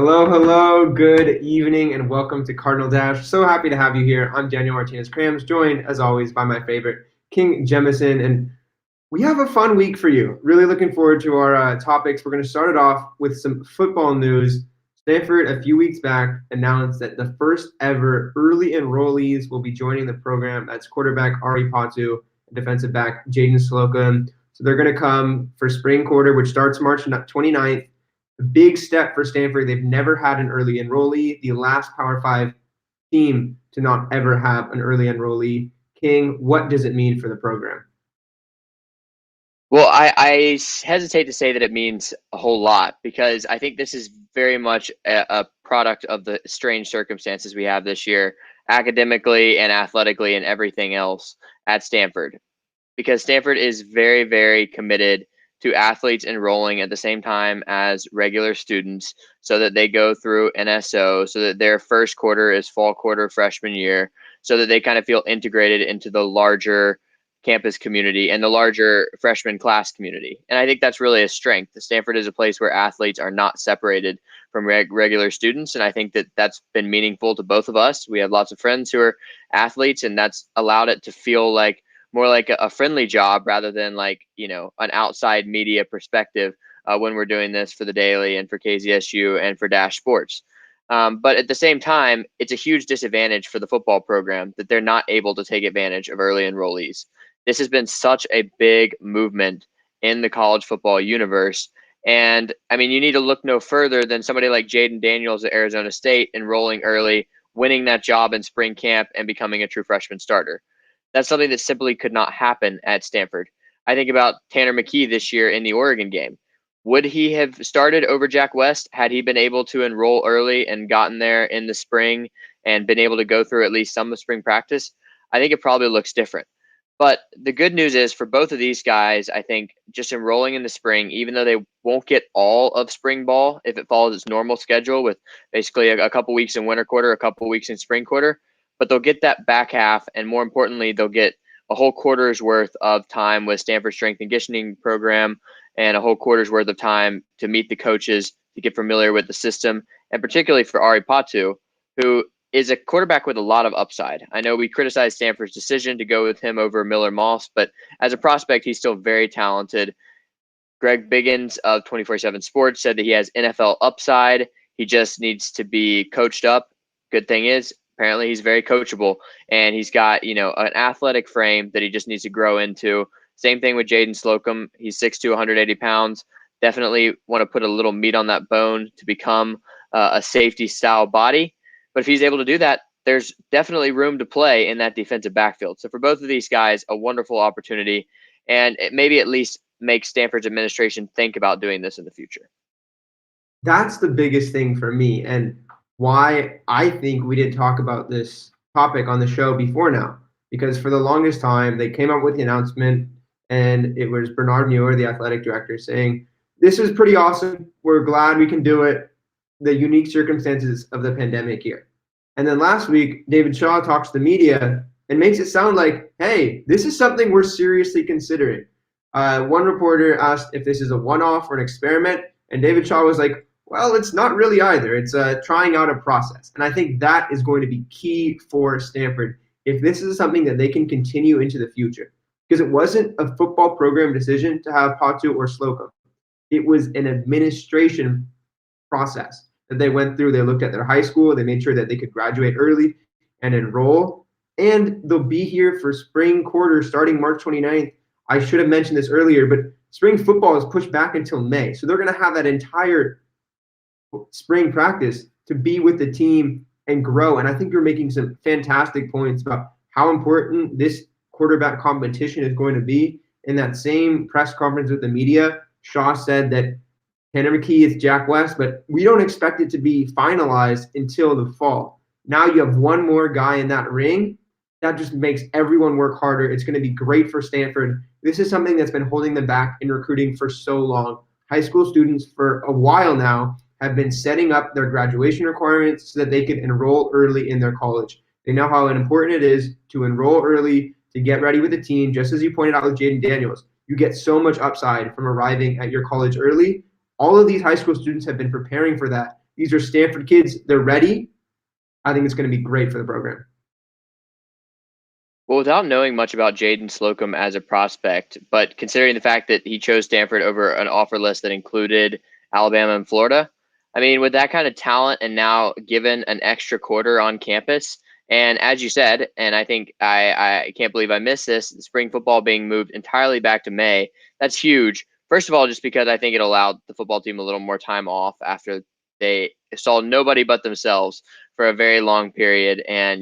Hello, hello, good evening, and welcome to Cardinal Dash. So happy to have you here. I'm Daniel Martinez-Krams, joined as always by my favorite, King Jemison, and we have a fun week for you. Really looking forward to our topics. We're going to start it off with some football news. Stanford, a few weeks back, announced that the first ever early enrollees will be joining the program. That's quarterback Ari Patu and defensive back Jaden Slocum. So they're going to come for spring quarter, which starts March 29th. A big step for Stanford. They've never had an early enrollee. The last Power 5 team to not ever have an early enrollee. King, what does it mean for the program? Well, I hesitate to say that it means a whole lot because I think this is very much a product of the strange circumstances we have this year, academically and athletically and everything else at Stanford. Because Stanford is very, very committed to athletes enrolling at the same time as regular students so that they go through NSO, so that their first quarter is fall quarter freshman year, so that they kind of feel integrated into the larger campus community and the larger freshman class community. And I think that's really a strength. Stanford is a place where athletes are not separated from regular students. And I think that that's been meaningful to both of us. We have lots of friends who are athletes, and that's allowed it to feel like more like a friendly job rather than like, an outside media perspective when we're doing this for the Daily and for KZSU and for Dash Sports. But at the same time, it's a huge disadvantage for the football program that they're not able to take advantage of early enrollees. This has been such a big movement in the college football universe. And I mean, you need to look no further than somebody like Jaden Daniels at Arizona State enrolling early, winning that job in spring camp, and becoming a true freshman starter. That's something that simply could not happen at Stanford. I think about Tanner McKee this year in the Oregon game. Would he have started over Jack West had he been able to enroll early and gotten there in the spring and been able to go through at least some of spring practice? I think it probably looks different. But the good news is for both of these guys, I think just enrolling in the spring, even though they won't get all of spring ball if it follows its normal schedule with basically a couple weeks in winter quarter, a couple weeks in spring quarter, but they'll get that back half. And more importantly, they'll get a whole quarter's worth of time with Stanford Strength and Conditioning Program and a whole quarter's worth of time to meet the coaches, to get familiar with the system, and particularly for Ari Patu, who is a quarterback with a lot of upside. I know we criticized Stanford's decision to go with him over Miller Moss, but as a prospect, he's still very talented. Greg Biggins of 24/7 Sports said that he has NFL upside. He just needs to be coached up. Good thing is, apparently he's very coachable, and he's got, an athletic frame that he just needs to grow into. Same thing with Jaden Slocum. He's 6'2", 180 pounds. Definitely want to put a little meat on that bone to become a safety style body. But if he's able to do that, there's definitely room to play in that defensive backfield. So for both of these guys, a wonderful opportunity, and it maybe at least makes Stanford's administration think about doing this in the future. That's the biggest thing for me, and why I think we didn't talk about this topic on the show before now. Because for the longest time, they came up with the announcement, and it was Bernard Muir, the athletic director, saying, "This is pretty awesome. We're glad we can do it. The unique circumstances of the pandemic here." And then last week, David Shaw talks to the media and makes it sound like, hey, this is something we're seriously considering. One reporter asked if this is a one-off or an experiment, and David Shaw was like, well, it's not really either. It's trying out a process. And I think that is going to be key for Stanford if this is something that they can continue into the future. Because it wasn't a football program decision to have Patu or Slocum. It was an administration process that they went through. They looked at their high school. They made sure that they could graduate early and enroll. And they'll be here for spring quarter starting March 29th. I should have mentioned this earlier, but spring football is pushed back until May. So they're going to have that entire spring practice to be with the team and grow. And I think you're making some fantastic points about how important this quarterback competition is going to be. In that same press conference with the media, Shaw said that Tanner McKee is Jack West, but we don't expect it to be finalized until the fall. Now you have one more guy in that ring. That just makes everyone work harder. It's going to be great for Stanford. This is something that's been holding them back in recruiting for so long. High school students for a while now have been setting up their graduation requirements so that they can enroll early in their college. They know how important it is to enroll early, to get ready with the team. Just as you pointed out with Jaden Daniels, you get so much upside from arriving at your college early. All of these high school students have been preparing for that these are Stanford kids. They're ready. I think it's going to be great for the program. Well, without knowing much about Jaden Slocum as a prospect, but considering the fact that he chose Stanford over an offer list that included Alabama and Florida, I mean, with that kind of talent and now given an extra quarter on campus, and as you said, and I think I can't believe I missed this, the spring football being moved entirely back to May, that's huge. First of all, just because I think it allowed the football team a little more time off after they saw nobody but themselves for a very long period, and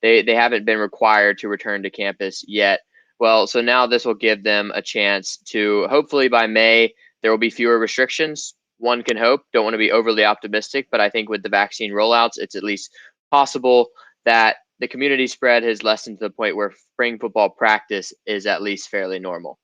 they haven't been required to return to campus yet. Well, so now this will give them a chance to, hopefully by May, there will be fewer restrictions. One can hope. Don't want to be overly optimistic, but I think with the vaccine rollouts, it's at least possible that the community spread has lessened to the point where spring football practice is at least fairly normal.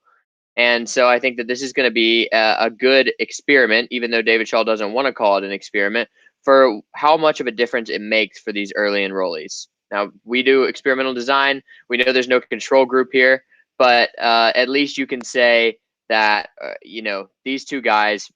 And so I think that this is going to be a good experiment, even though David Shaw doesn't want to call it an experiment, for how much of a difference it makes for these early enrollees. Now, we do experimental design. We know there's no control group here, but at least you can say that, these two guys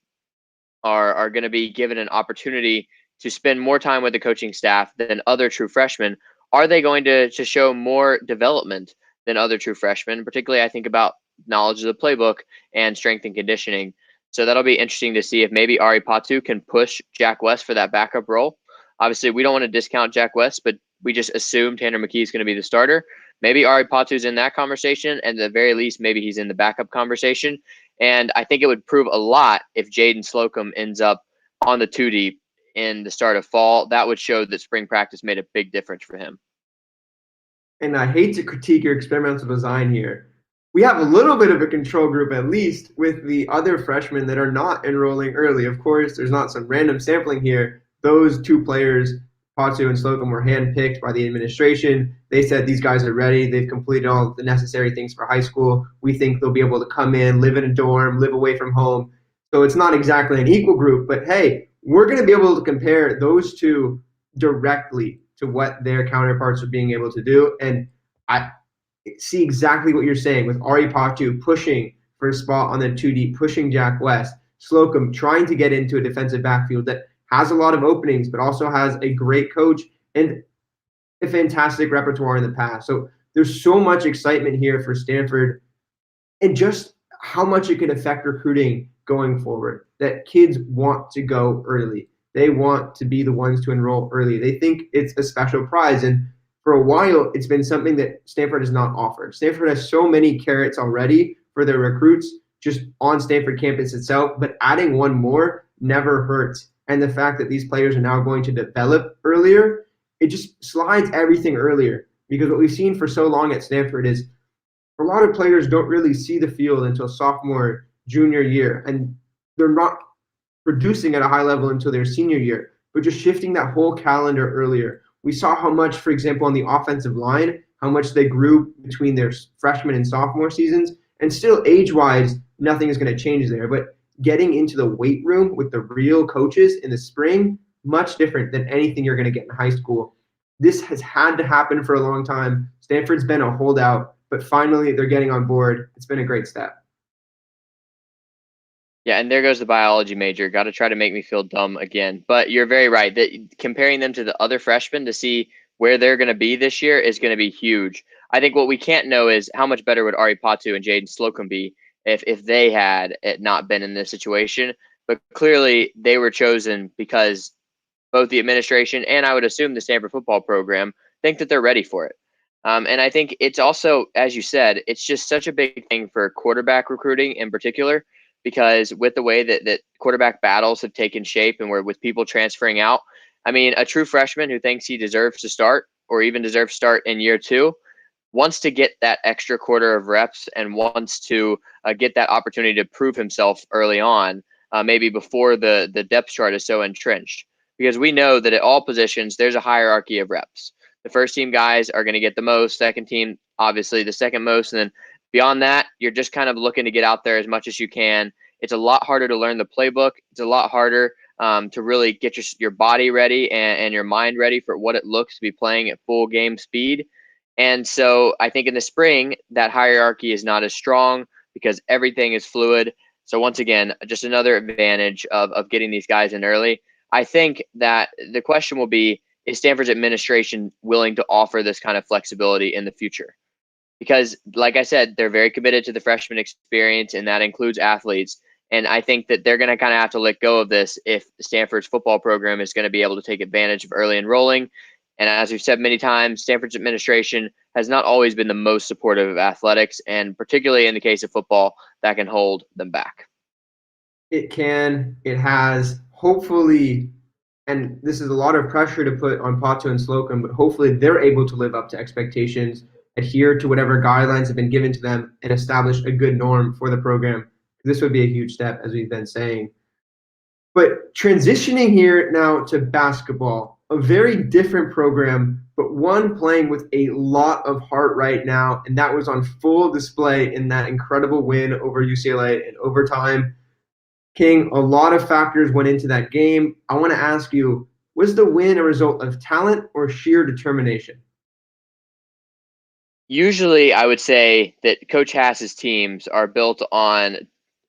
are going to be given an opportunity to spend more time with the coaching staff than other true freshmen. Are they going to show more development than other true freshmen? Particularly, I think about knowledge of the playbook and strength and conditioning. So that'll be interesting to see if maybe Ari Patu can push Jack West for that backup role. Obviously, we don't want to discount Jack West, but we just assume Tanner McKee is going to be the starter. Maybe Ari Patu's in that conversation, and at the very least, maybe he's in the backup conversation. And I think it would prove a lot if Jaden Slocum ends up on the 2 deep in the start of fall. That would show that spring practice made a big difference for him. And I hate to critique your experimental design here. We have a little bit of a control group, at least, with the other freshmen that are not enrolling early. Of course, there's not some random sampling here. Those two players, Patu and Slocum, were handpicked by the administration. They said these guys are ready. They've completed all the necessary things for high school. We think they'll be able to come in, live in a dorm, live away from home. So it's not exactly an equal group, but hey, we're going to be able to compare those two directly to what their counterparts are being able to do. And I see exactly what you're saying with Ari Patu pushing for a spot on the 2 deep, pushing Jack West, Slocum trying to get into a defensive backfield that has a lot of openings, but also has a great coach and a fantastic repertoire in the past. So there's so much excitement here for Stanford and just how much it could affect recruiting going forward, that kids want to go early. They want to be the ones to enroll early. They think it's a special prize. And for a while, it's been something that Stanford has not offered. Stanford has so many carrots already for their recruits just on Stanford campus itself, but adding one more never hurts. And the fact that these players are now going to develop earlier, it just slides everything earlier. Because what we've seen for so long at Stanford is a lot of players don't really see the field until sophomore, junior year, and they're not producing at a high level until their senior year, but just shifting that whole calendar earlier. We saw how much, for example, on the offensive line, how much they grew between their freshman and sophomore seasons, and still age-wise, nothing is going to change there, but getting into the weight room with the real coaches in the spring, much different than anything you're going to get in high school. This has had to happen for a long time. Stanford's been a holdout, but finally they're getting on board. It's been a great step. Yeah, and there goes the biology major. Got to try to make me feel dumb again. But you're very right that comparing them to the other freshmen to see where they're going to be this year is going to be huge. I think what we can't know is how much better would Ari Patu and Jaden Slocum be if they had not been in this situation. But clearly they were chosen because both the administration and I would assume the Stanford football program think that they're ready for it. And I think it's also, as you said, it's just such a big thing for quarterback recruiting in particular, because with the way that quarterback battles have taken shape and where with people transferring out, I mean, a true freshman who thinks he deserves to start or even deserves to start in year 2 wants to get that extra quarter of reps and wants to get that opportunity to prove himself early on, maybe before the depth chart is so entrenched. Because we know that at all positions, there's a hierarchy of reps. The first team guys are going to get the most, second team, obviously the second most. And then beyond that, you're just kind of looking to get out there as much as you can. It's a lot harder to learn the playbook. It's a lot harder to really get your body ready and your mind ready for what it looks to be playing at full game speed. And so I think in the spring, that hierarchy is not as strong because everything is fluid. So once again, just another advantage of getting these guys in early. I think that the question will be, is Stanford's administration willing to offer this kind of flexibility in the future? Because, like I said, they're very committed to the freshman experience, and that includes athletes. And I think that they're going to kind of have to let go of this if Stanford's football program is going to be able to take advantage of early enrolling. And as we've said many times, Stanford's administration has not always been the most supportive of athletics, and particularly in the case of football, that can hold them back. It has, hopefully, and this is a lot of pressure to put on Patu and Slocum, but hopefully they're able to live up to expectations, adhere to whatever guidelines have been given to them, and establish a good norm for the program. This would be a huge step, as we've been saying. But transitioning here now to basketball, a very different program, but one playing with a lot of heart right now, and that was on full display in that incredible win over UCLA in overtime. King, a lot of factors went into that game. I want to ask you, was the win a result of talent or sheer determination? Usually, I would say that Coach Hass's teams are built on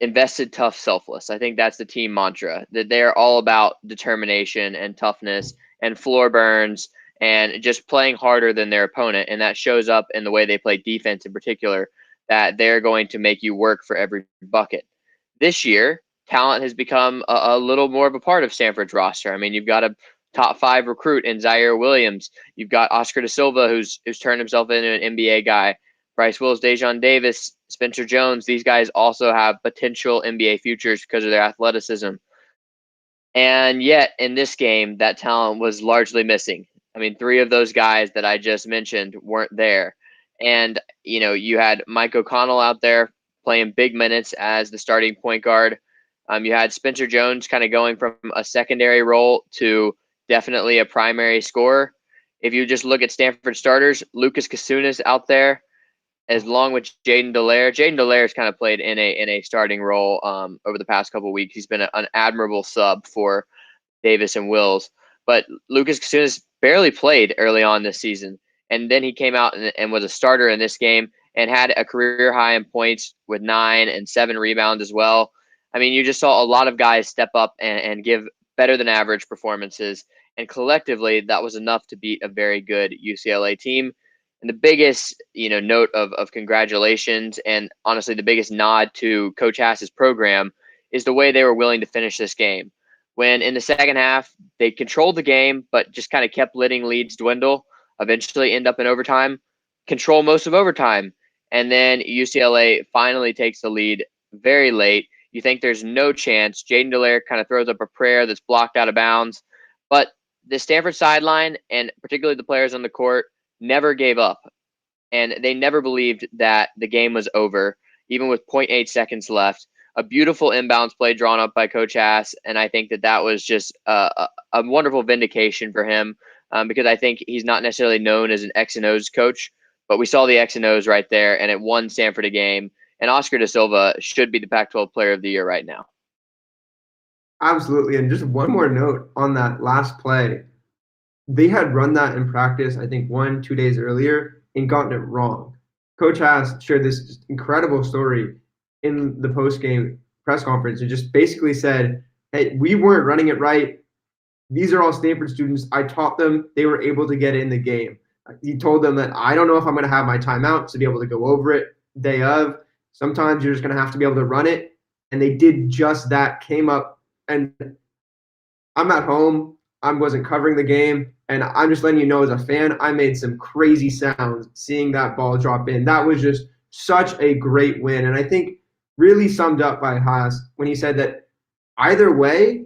invested, tough, selfless. I think that's the team mantra, that they're all about determination and toughness and floor burns and just playing harder than their opponent. And that shows up in the way they play defense in particular, that they're going to make you work for every bucket. This year, talent has become a little more of a part of Stanford's roster. I mean, you've got a top 5 recruit in Zaire Williams. You've got Oscar da Silva, who's turned himself into an NBA guy. Bryce Wills, Dejon Davis, Spencer Jones. These guys also have potential NBA futures because of their athleticism. And yet, in this game, that talent was largely missing. I mean, 3 of those guys that I just mentioned weren't there. And, you had Mike O'Connell out there playing big minutes as the starting point guard. You had Spencer Jones kind of going from a secondary role to definitely a primary scorer. If you just look at Stanford starters, Lucas Kasunas out there, along with Jaden Dallaire. Jaden Dallaire has kind of played in a starting role over the past couple of weeks. He's been an admirable sub for Davis and Wills. But Lucas Kasunas barely played early on this season. And then he came out and was a starter in this game and had a career high in points with 9 and 7 rebounds as well. I mean, you just saw a lot of guys step up and give better than average performances. And collectively, that was enough to beat a very good UCLA team. And the biggest, note of congratulations and honestly the biggest nod to Coach Hass's program is the way they were willing to finish this game. When in the second half, they controlled the game, but just kind of kept letting leads dwindle, eventually end up in overtime, control most of overtime. And then UCLA finally takes the lead very late. You think there's no chance. Jaden Dallaire kind of throws up a prayer that's blocked out of bounds. But the Stanford sideline, and particularly the players on the court, never gave up. And they never believed that the game was over, even with 0.8 seconds left. A beautiful inbounds play drawn up by Coach Hass. And I think that was just a wonderful vindication for him because I think he's not necessarily known as an X and O's coach, but we saw the X and O's right there, and it won Stanford a game. And Oscar da Silva should be the Pac-12 Player of the Year right now. Absolutely. And just one more note on that last play. They had run that in practice, I think 1-2 days earlier, and gotten it wrong. Coach Hass shared this just incredible story in the post-game press conference and just basically said, hey, we weren't running it right. These are all Stanford students. I taught them. They were able to get it in the game. He told them that I don't know if I'm going to have my timeouts to be able to go over it day of. Sometimes you're just going to have to be able to run it. And they did just that, came up. And I'm at home. I wasn't covering the game. And I'm just letting you know, as a fan, I made some crazy sounds seeing that ball drop in. That was just such a great win. And I think really summed up by Haas when he said that either way,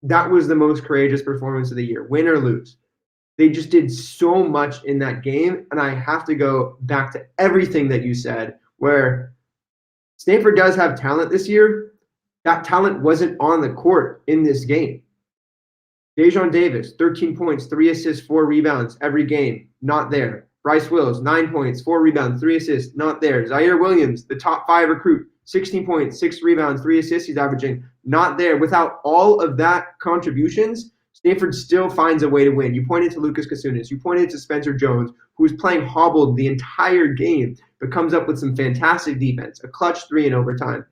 that was the most courageous performance of the year, win or lose. They just did so much in that game. And I have to go back to everything that you said, where Stanford does have talent this year. That talent wasn't on the court in this game. Dejon Davis, 13 points, 3 assists, 4 rebounds every game, not there. Bryce Wills, 9 points, 4 rebounds, 3 assists, not there. Zaire Williams, the top 5 recruit, 16 points, 6 rebounds, 3 assists he's averaging, not there. Without all of that contributions, Stanford still finds a way to win. You pointed to Lucas Kasunas. You pointed to Spencer Jones, who was playing hobbled the entire game, but comes up with some fantastic defense, a clutch 3 in overtime.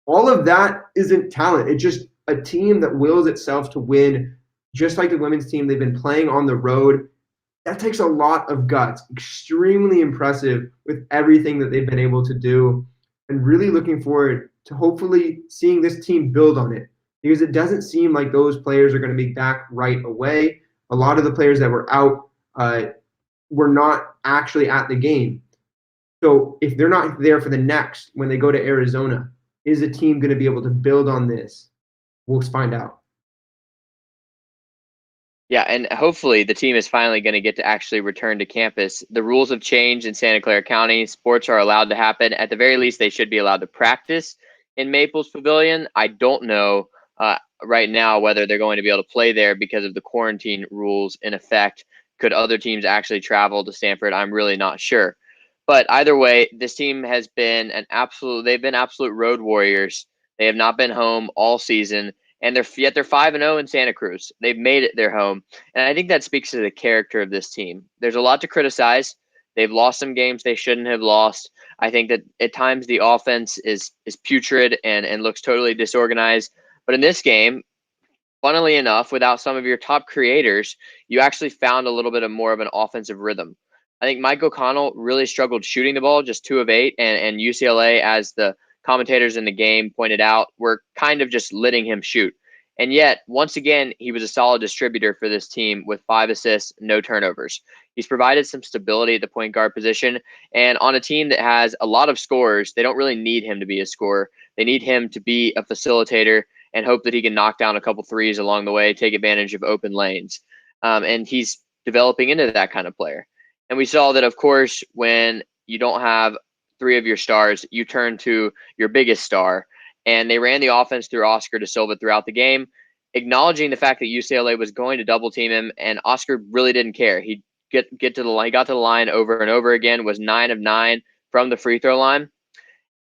All of that isn't talent. It just a team that wills itself to win, just like the women's team. They've been playing on the road. That takes a lot of guts. Extremely impressive with everything that they've been able to do, and really looking forward to hopefully seeing this team build on it, because it doesn't seem like those players are going to be back right away. A lot of the players that were out were not actually at the game. So if they're not there for the next, when they go to Arizona, is the team going to be able to build on this? We'll find out. Yeah, and hopefully the team is finally going to get to actually return to campus. The rules have changed in Santa Clara County. Sports are allowed to happen. At the very least, they should be allowed to practice in Maples Pavilion. I don't know right now whether they're going to be able to play there because of the quarantine rules in effect. Could other teams actually travel to Stanford? I'm really not sure. But either way, this team has been they've been absolute road warriors. They have not been home all season, and they're 5-0 in Santa Cruz. They've made it their home, and I think that speaks to the character of this team. There's a lot to criticize. They've lost some games they shouldn't have lost. I think that at times the offense is putrid and looks totally disorganized. But in this game, funnily enough, without some of your top creators, you actually found a little bit of more of an offensive rhythm. I think Mike O'Connell really struggled shooting the ball, just 2 of 8, and UCLA, as the commentators in the game pointed out, were kind of just letting him shoot. And yet, once again, he was a solid distributor for this team with 5 assists, no turnovers. He's provided some stability at the point guard position, and on a team that has a lot of scorers, they don't really need him to be a scorer. They need him to be a facilitator and hope that he can knock down a couple threes along the way, take advantage of open lanes. And he's developing into that kind of player. And we saw that, of course, when you don't have 3 of your stars, you turn to your biggest star. And they ran the offense through Oscar da Silva throughout the game, acknowledging the fact that UCLA was going to double team him, and Oscar really didn't care. He got to the line over and over again, was 9 of 9 from the free throw line.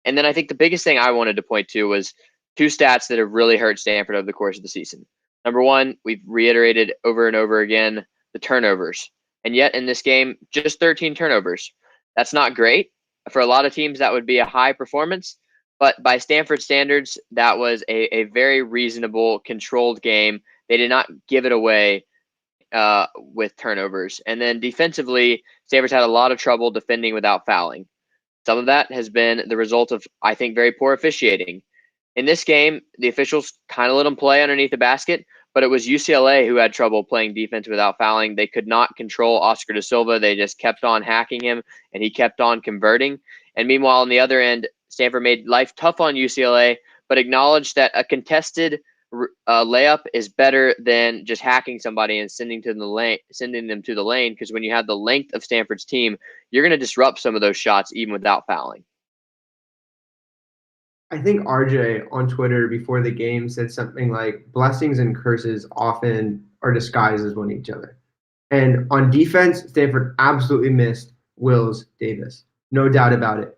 And then I think the biggest thing I wanted to point to was 2 stats that have really hurt Stanford over the course of the season. Number one, we've reiterated over and over again the turnovers. And yet in this game, just 13 turnovers. That's not great. For a lot of teams, that would be a high performance. But by Stanford standards, that was a very reasonable, controlled game. They did not give it away with turnovers. And then defensively, Stanford's had a lot of trouble defending without fouling. Some of that has been the result of, I think, very poor officiating. In this game, the officials kind of let them play underneath the basket, but it was UCLA who had trouble playing defense without fouling. They could not control Oscar da Silva. They just kept on hacking him, and he kept on converting. And meanwhile, on the other end, Stanford made life tough on UCLA, but acknowledged that a contested layup is better than just hacking somebody and sending them to the lane. Because when you have the length of Stanford's team, you're going to disrupt some of those shots even without fouling. I think RJ on Twitter before the game said something like, blessings and curses often are disguised as one each other. And on defense, Stanford absolutely missed Wills Davis. No doubt about it.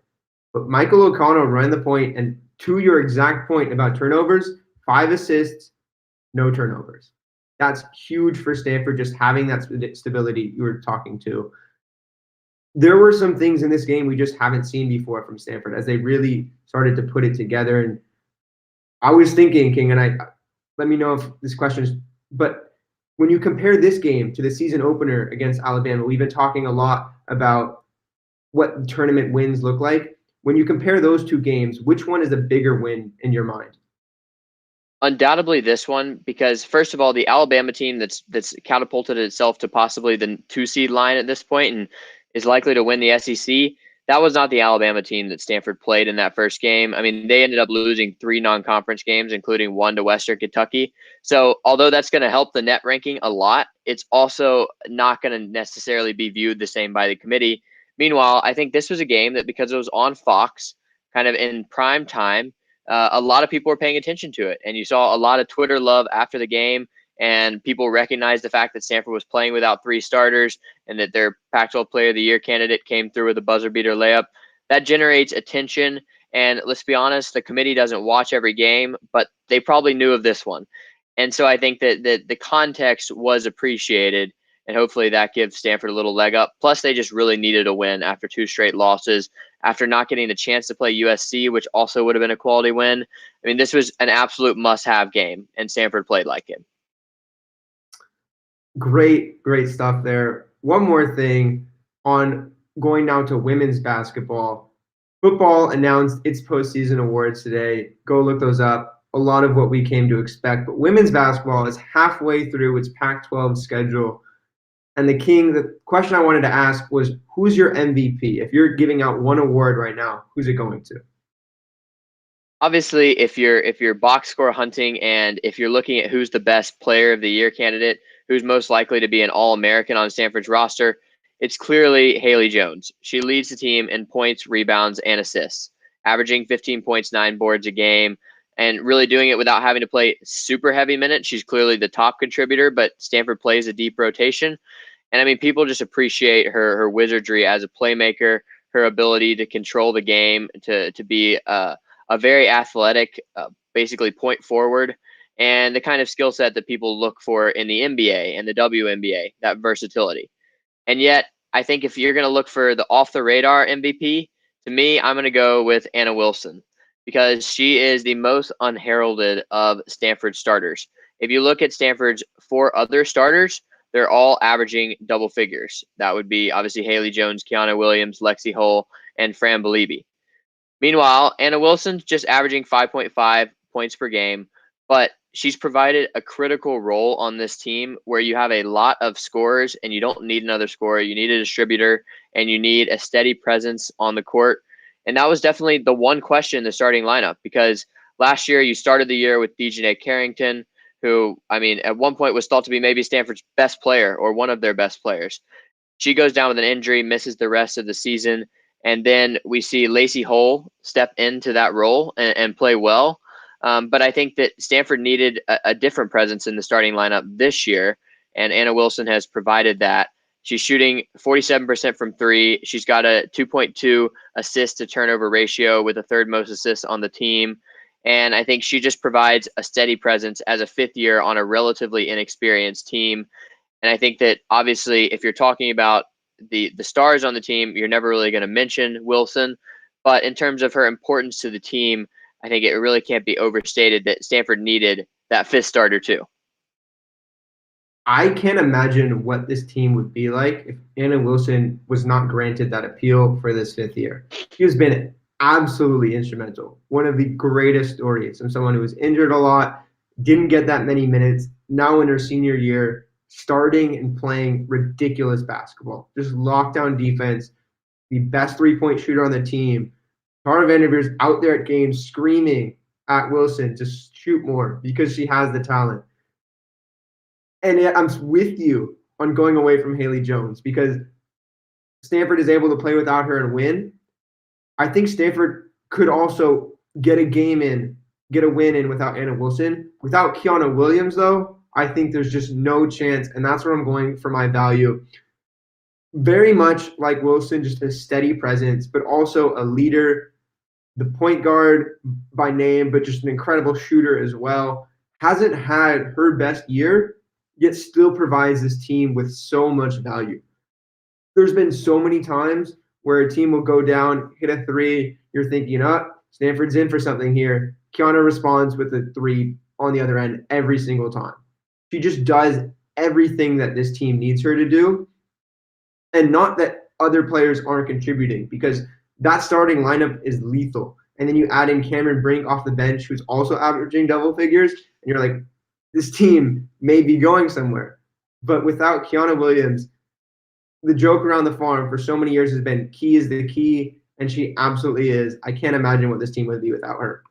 But Michael O'Connell ran the point, and to your exact point about turnovers, 5 assists, no turnovers. That's huge for Stanford, just having that stability you were talking to. There were some things in this game we just haven't seen before from Stanford as they really started to put it together. And I was thinking, King, and let me know if this question is, but when you compare this game to the season opener against Alabama, we've been talking a lot about what tournament wins look like. When you compare those 2 games, which one is a bigger win in your mind? Undoubtedly this one, because first of all, the Alabama team that's catapulted itself to possibly the 2 seed line at this point and is likely to win the SEC, that was not the Alabama team that Stanford played in that first game. I mean, they ended up losing 3 non-conference games, including 1 to Western Kentucky. So although that's going to help the net ranking a lot, it's also not going to necessarily be viewed the same by the committee. Meanwhile, I think this was a game that, because it was on Fox, kind of in prime time, a lot of people were paying attention to it. And you saw a lot of Twitter love after the game, and people recognized the fact that Stanford was playing without 3 starters and that their Pac-12 Player of the Year candidate came through with a buzzer beater layup. That generates attention. And let's be honest, the committee doesn't watch every game, but they probably knew of this one. And so I think that the context was appreciated. and hopefully that gives Stanford a little leg up. Plus, they just really needed a win after 2 straight losses, after not getting the chance to play USC, which also would have been a quality win. I mean, this was an absolute must-have game, and Stanford played like it. Great stuff there. One more thing on going now to women's basketball. Football announced its postseason awards today. Go look those up. A lot of what we came to expect. But women's basketball is halfway through its Pac-12 schedule. And the question I wanted to ask was, who's your MVP? If you're giving out one award right now, who's it going to? Obviously, if you're box score hunting and if you're looking at who's the best player of the year candidate, who's most likely to be an All-American on Stanford's roster, it's clearly Haley Jones. She leads the team in points, rebounds, and assists, averaging 15 points, 9 boards a game, and really doing it without having to play super heavy minutes. She's clearly the top contributor, but Stanford plays a deep rotation. And I mean, people just appreciate her wizardry as a playmaker, her ability to control the game, to be a very athletic, basically point forward, and the kind of skill set that people look for in the NBA and the WNBA, that versatility. And yet, I think if you're going to look for the off-the-radar MVP, to me, I'm going to go with Anna Wilson because she is the most unheralded of Stanford starters. If you look at Stanford's 4 other starters, they're all averaging double figures. That would be obviously Haley Jones, Kiana Williams, Lexi Hull, and Fran Beliebe. Meanwhile, Anna Wilson's just averaging 5.5 points per game, but she's provided a critical role on this team where you have a lot of scorers and you don't need another scorer. You need a distributor and you need a steady presence on the court. And that was definitely the one question in the starting lineup because last year you started the year with Dejanay Carrington, who, I mean, at one point was thought to be maybe Stanford's best player or one of their best players. She goes down with an injury, misses the rest of the season. And then we see Lacey Hull step into that role and play well. But I think that Stanford needed a different presence in the starting lineup this year, and Anna Wilson has provided that. She's shooting 47% from 3. She's got a 2.2 assist to turnover ratio with the 3rd most assists on the team. And I think she just provides a steady presence as a 5th year on a relatively inexperienced team. And I think that obviously if you're talking about the stars on the team, you're never really going to mention Wilson. But in terms of her importance to the team, I think it really can't be overstated that Stanford needed that 5th starter too. I can't imagine what this team would be like if Anna Wilson was not granted that appeal for this 5th year. She has been absolutely instrumental. One of the greatest stories from someone who was injured a lot, didn't get that many minutes, now in her senior year, starting and playing ridiculous basketball. Just lockdown defense, the best 3-point shooter on the team. Tara Vanderveer's out there at games screaming at Wilson to shoot more because she has the talent. And yet I'm with you on going away from Haley Jones because Stanford is able to play without her and win. I think Stanford could also get a win in without Anna Wilson. Without Kiana Williams, though, I think there's just no chance, and that's where I'm going for my value. Very much like Wilson, just a steady presence, but also a leader, the point guard by name, but just an incredible shooter as well. Hasn't had her best year, yet still provides this team with so much value. There's been so many times where a team will go down, hit a 3, you're thinking, Stanford's in for something here. Kiana responds with a 3 on the other end every single time. She just does everything that this team needs her to do. And not that other players aren't contributing, because that starting lineup is lethal. And then you add in Cameron Brink off the bench, who's also averaging double figures, and you're like, this team may be going somewhere. But without Kiana Williams, the joke around the farm for so many years has been key is the key, and she absolutely is. I can't imagine what this team would be without her.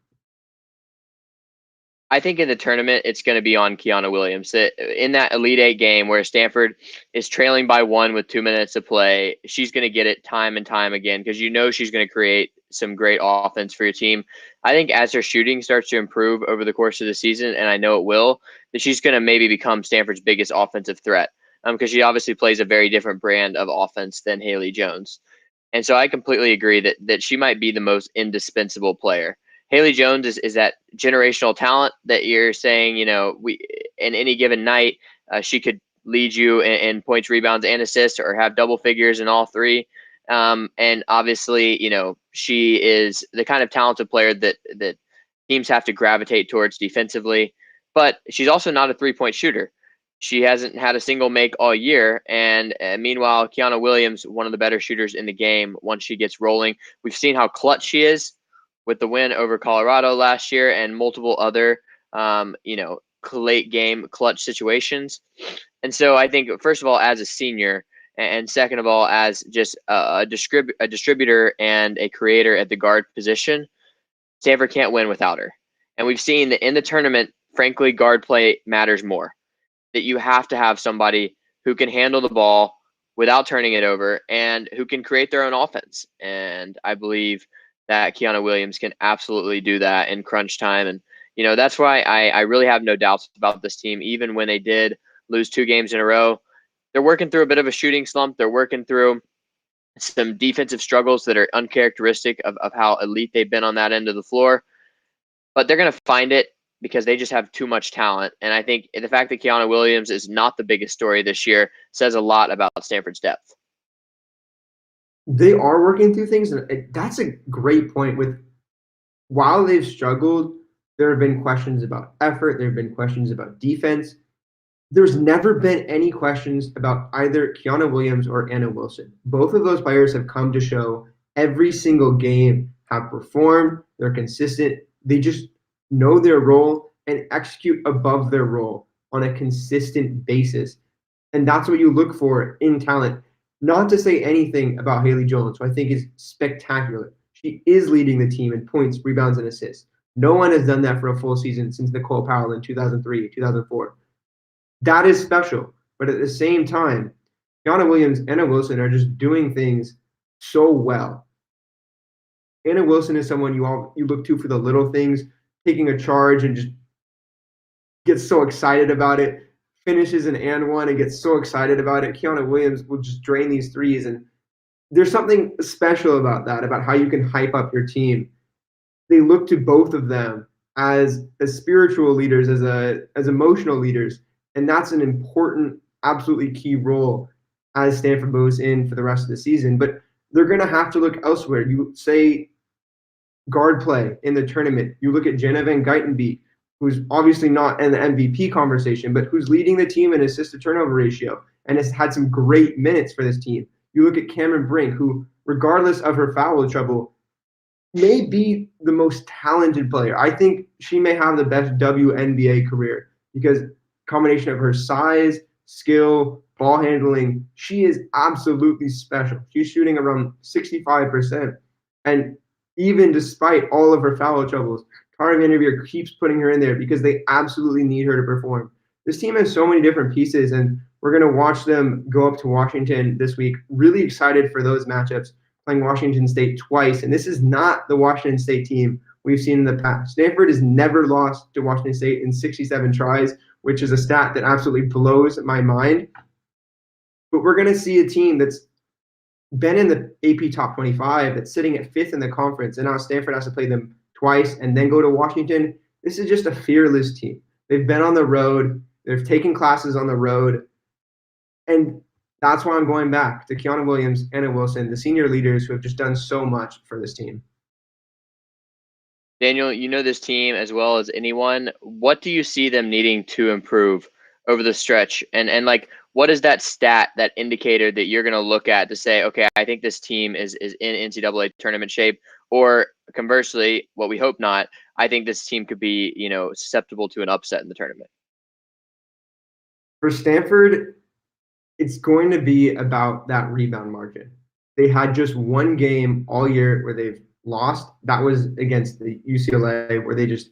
I think in the tournament, it's going to be on Kiana Williams. In that Elite Eight game where Stanford is trailing by 1 with 2 minutes to play, she's going to get it time and time again because you know she's going to create some great offense for your team. I think as her shooting starts to improve over the course of the season, and I know it will, that she's going to maybe become Stanford's biggest offensive threat because she obviously plays a very different brand of offense than Haley Jones. And so I completely agree that she might be the most indispensable player. Haley Jones is that generational talent that you're saying, in any given night, she could lead you in points, rebounds, and assists, or have double figures in all three. And obviously, she is the kind of talented player that teams have to gravitate towards defensively. But she's also not a 3-point shooter. She hasn't had a single make all year. And meanwhile, Kiana Williams, one of the better shooters in the game once she gets rolling. We've seen how clutch she is with the win over Colorado last year and multiple other, late game clutch situations. And so I think, first of all, as a senior, and second of all, as just a distributor and a creator at the guard position, Stanford can't win without her. And we've seen that in the tournament, frankly, guard play matters more. That you have to have somebody who can handle the ball without turning it over and who can create their own offense. And I believe that Kiana Williams can absolutely do that in crunch time. And, that's why I really have no doubts about this team, even when they did lose 2 games in a row. They're working through a bit of a shooting slump. They're working through some defensive struggles that are uncharacteristic of how elite they've been on that end of the floor. But they're going to find it because they just have too much talent. And I think the fact that Kiana Williams is not the biggest story this year says a lot about Stanford's depth. They are working through things, and that's a great point. While they've struggled, there have been questions about effort. There have been questions about defense. There's never been any questions about either Kiana Williams or Anna Wilson. Both of those players have come to show every single game, have performed, they're consistent. They just know their role and execute above their role on a consistent basis. And that's what you look for in talent. Not to say anything about Haley Jones, who I think is spectacular. She is leading the team in points, rebounds, and assists. No one has done that for a full season since Nicole Powell in 2003, 2004. That is special. But at the same time, Kiana Williams and Anna Wilson are just doing things so well. Anna Wilson is someone you look to for the little things, taking a charge and just gets so excited about it, finishes an and one and gets so excited about it. Kiana Williams will just drain these threes. And there's something special about that, about how you can hype up your team. They look to both of them as spiritual leaders, as emotional leaders. And that's an important, absolutely key role as Stanford moves in for the rest of the season. But they're going to have to look elsewhere. You say guard play in the tournament. You look at Jenna Van Geitenbeek, who's obviously not in the MVP conversation, but who's leading the team in assist-to-turnover ratio and has had some great minutes for this team. You look at Cameron Brink, who, regardless of her foul trouble, may be the most talented player. I think she may have the best WNBA career because combination of her size, skill, ball handling, she is absolutely special. She's shooting around 65%. And even despite all of her foul troubles, Tara Vanderveer keeps putting her in there because they absolutely need her to perform. This team has so many different pieces, and we're going to watch them go up to Washington this week. Really excited for those matchups, playing Washington State twice. And this is not the Washington State team we've seen in the past. Stanford has never lost to Washington State in 67 tries, which is a stat that absolutely blows my mind. But we're going to see a team that's been in the AP Top 25, that's sitting at 5th in the conference, and now Stanford has to play them twice and then go to Washington. This is just a fearless team. They've been on the road. They've taken classes on the road. And that's why I'm going back to Kiana Williams, Anna Wilson, the senior leaders who have just done so much for this team. Daniel, you know this team as well as anyone. What do you see them needing to improve over the stretch? And like, what is that stat, that indicator that you're going to look at to say, okay, I think this team is in NCAA tournament shape? Or conversely, what we hope not, I think this team could be, susceptible to an upset in the tournament. For Stanford, it's going to be about that rebound margin. They had just one game all year where they've lost. That was against the UCLA, where they just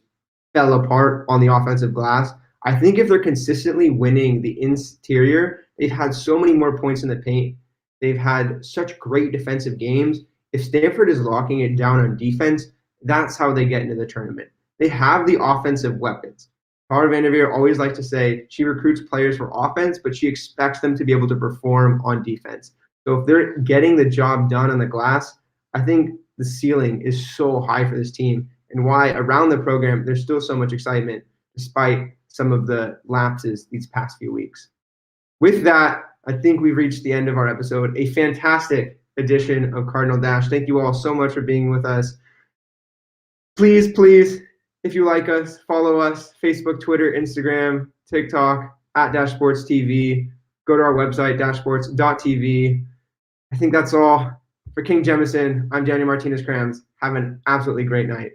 fell apart on the offensive glass. I think if they're consistently winning the interior, they've had so many more points in the paint. They've had such great defensive games. If Stanford is locking it down on defense, that's how they get into the tournament. They have the offensive weapons. Tara Vanderveer always likes to say she recruits players for offense, but she expects them to be able to perform on defense. So if they're getting the job done on the glass, I think the ceiling is so high for this team, and why around the program there's still so much excitement despite some of the lapses these past few weeks. with that, I think we've reached the end of our episode. A fantastic edition of Cardinal Dash. Thank you all so much for being with us. Please, if you like us, follow us, Facebook, Twitter, Instagram, TikTok, at Dash Sports TV. Go to our website, dashsports.tv. I think that's all. For King Jemison, I'm Daniel Martinez-Krams. Have an absolutely great night.